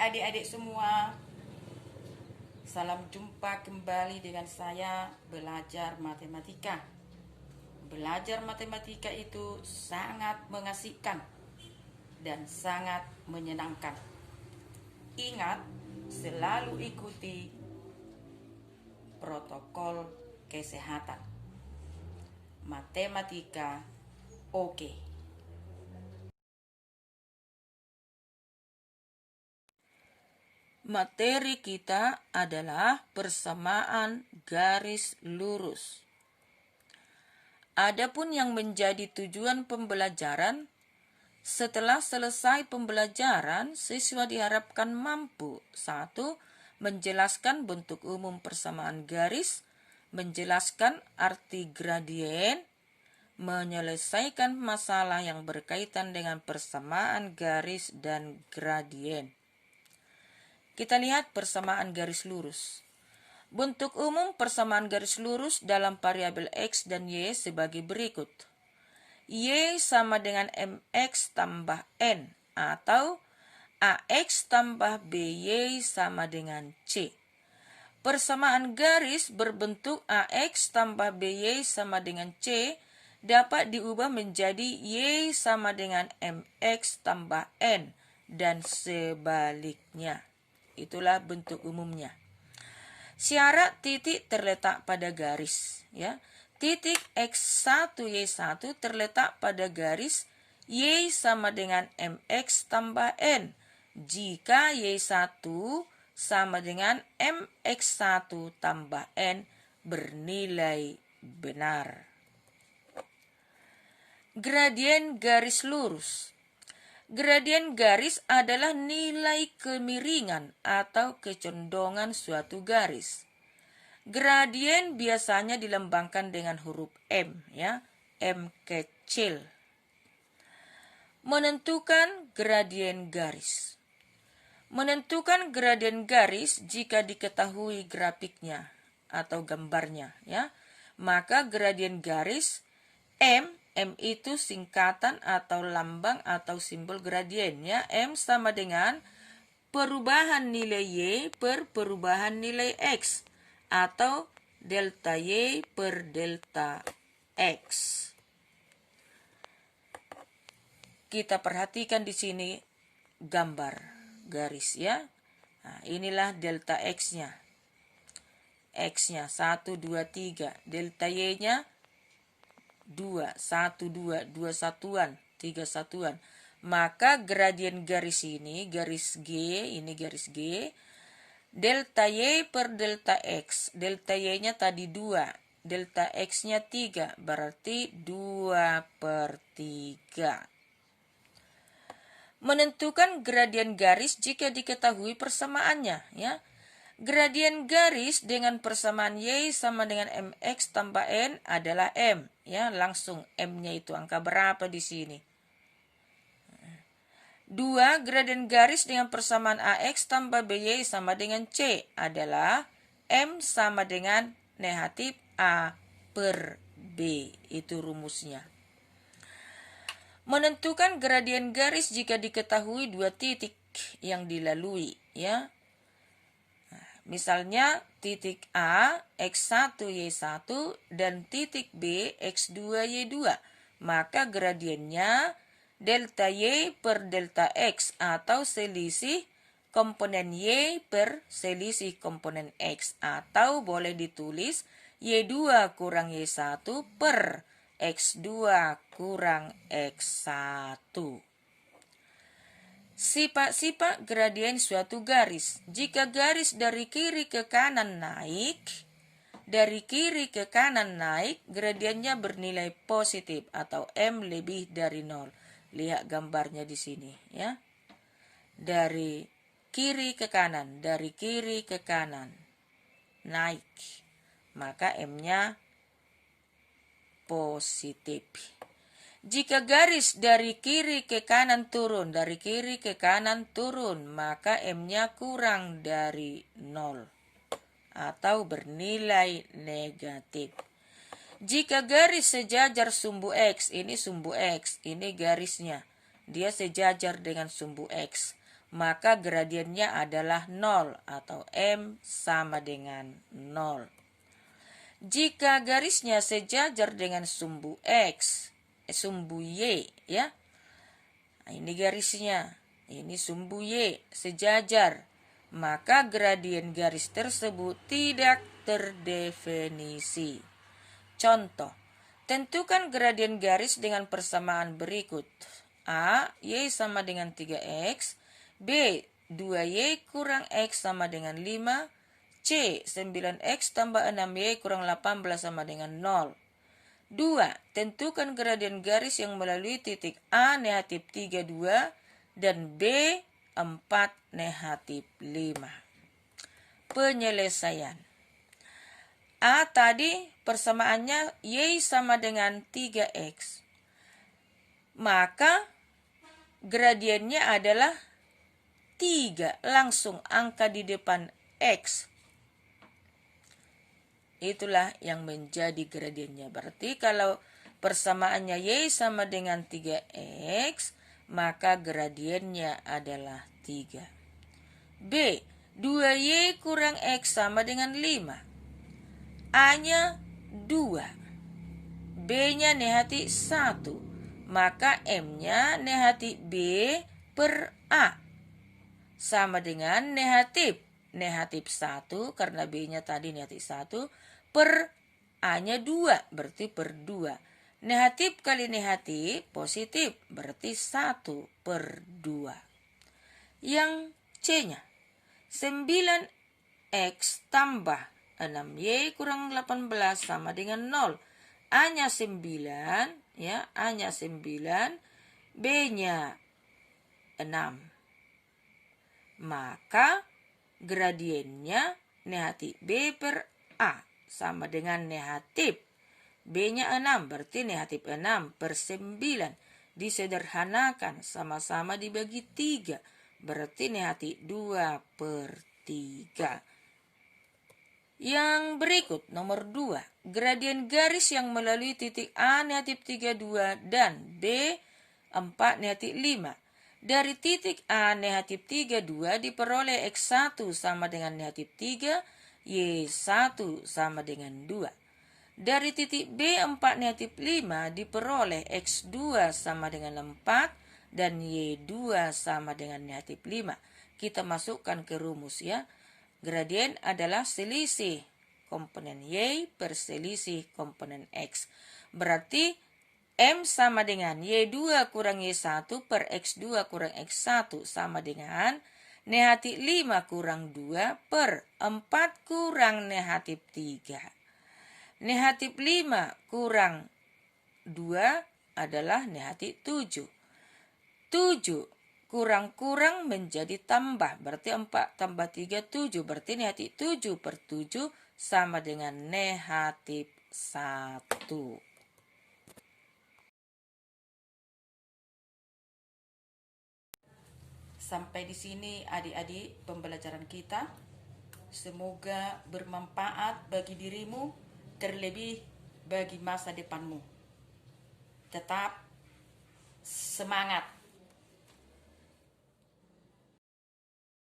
adik-adik semua. Salam jumpa kembali dengan saya belajar matematika. Belajar matematika itu sangat mengasihkan dan sangat menyenangkan. Ingat, selalu ikuti protokol kesehatan. Matematika oke. Materi kita adalah persamaan garis lurus. Adapun yang menjadi tujuan pembelajaran, setelah selesai pembelajaran, siswa diharapkan mampu 1. Menjelaskan bentuk umum persamaan garis, menjelaskan arti gradien, menyelesaikan masalah yang berkaitan dengan persamaan garis dan gradien. Kita lihat persamaan garis lurus. Bentuk umum persamaan garis lurus dalam variabel X dan Y sebagai berikut. Y sama dengan MX tambah N atau AX tambah BY sama dengan C. Persamaan garis berbentuk AX tambah BY sama dengan C dapat diubah menjadi Y sama dengan MX tambah N dan sebaliknya. Itulah bentuk umumnya. Syarat titik terletak pada garis, ya. Titik X1 Y1 terletak pada garis Y sama dengan MX tambah N jika Y1 sama dengan MX1 tambah N bernilai benar. Gradien garis lurus. Gradien garis adalah nilai kemiringan atau kecondongan suatu garis. Gradien biasanya dilambangkan dengan huruf M, ya, M kecil. Menentukan gradien garis. Menentukan gradien garis jika diketahui grafiknya atau gambarnya, ya. Maka gradien garis M itu singkatan atau lambang atau simbol gradien, ya. M sama dengan perubahan nilai Y per perubahan nilai X atau delta Y per delta X. Kita perhatikan di sini gambar garis, ya. Nah, inilah delta X-nya. X-nya 1, 2, 3. Delta Y-nya 2, 1, 2, 2 satuan, 3 satuan. Maka gradien garis ini, garis G, ini garis G, delta Y per delta X. Delta Y-nya tadi 2, delta X-nya 3, berarti 2 per 3. Menentukan gradien garis jika diketahui persamaannya, ya. Gradien garis dengan persamaan Y sama dengan MX tambah N adalah M, ya. Langsung M-nya itu angka berapa di sini? 2. Gradien garis dengan persamaan AX tambah BY sama dengan C adalah M sama dengan negatif A per B. Itu rumusnya. Menentukan gradien garis jika diketahui 2 titik yang dilalui, ya. Misalnya titik A, X1, Y1 dan titik B, X2, Y2. Maka gradiennya delta Y per delta X atau selisih komponen Y per selisih komponen X. Atau boleh ditulis Y2 kurang Y1 per X2 kurang X1. Sifat-sifat gradien suatu garis. Jika garis dari kiri ke kanan naik, gradiennya bernilai positif atau M lebih dari 0. Lihat gambarnya di sini, ya. Dari kiri ke kanan, naik. Maka M-nya positif. Jika garis dari kiri ke kanan turun, maka M-nya kurang dari 0 atau bernilai negatif. Jika garis sejajar sumbu X, ini sumbu X, ini garisnya, dia sejajar dengan sumbu X, maka gradiennya adalah 0 atau M sama dengan 0. Jika garisnya sejajar dengan sumbu X, sumbu Y ya. Nah, ini garisnya, ini sumbu Y sejajar, maka gradien garis tersebut tidak terdefinisi. Contoh, tentukan gradien garis dengan persamaan berikut. A, Y sama dengan 3X, B, 2Y kurang X sama dengan 5, C, 9X tambah 6Y kurang 18 sama dengan 0. 2. Tentukan gradien garis yang melalui titik A negatif 32 dan B 4 negatif 5. Penyelesaian. A tadi persamaannya Y sama dengan 3X. Maka gradiennya adalah 3, langsung angka di depan X. Itulah yang menjadi gradiennya. Berarti kalau persamaannya Y sama dengan 3X, maka gradiennya adalah 3. B, 2Y kurang X sama dengan 5. A-nya 2. B-nya negatif 1. Maka M-nya negatif B per A. Sama dengan negatif 1 karena B-nya tadi negatif 1 per A-nya 2 berarti per 2. Negatif kali negatif positif berarti 1 per 2. Yang C-nya 9X tambah 6Y kurang 18 sama dengan 0. A-nya 9 ya, A-nya 9, B-nya 6. Maka gradiennya negatif B per A sama dengan negatif B-nya 6 berarti negatif 6 per 9. Disederhanakan sama-sama dibagi 3 berarti negatif 2 per 3. Yang berikut nomor 2. Gradien garis yang melalui titik A negatif 32 dan B 4 negatif 5. Dari titik A negatif 32 diperoleh X1 sama dengan negatif 3, Y1 sama dengan 2. Dari titik B 4 negatif 5 diperoleh X2 sama dengan 4 dan Y2 sama dengan negatif 5. Kita masukkan ke rumus ya. Gradien adalah selisih komponen Y per selisih komponen X. Berarti M sama dengan Y2 kurang Y1 per X2 kurang X1 sama dengan negatif 5 kurang 2 per 4 kurang negatif 3. Negatif 5 kurang 2 adalah negatif 7. 7 kurang-kurang menjadi tambah. Berarti 4 tambah 3, 7. Berarti negatif 7 per 7 sama dengan negatif 1. Sampai di sini adik-adik pembelajaran kita. Semoga bermanfaat bagi dirimu, terlebih bagi masa depanmu. Tetap semangat.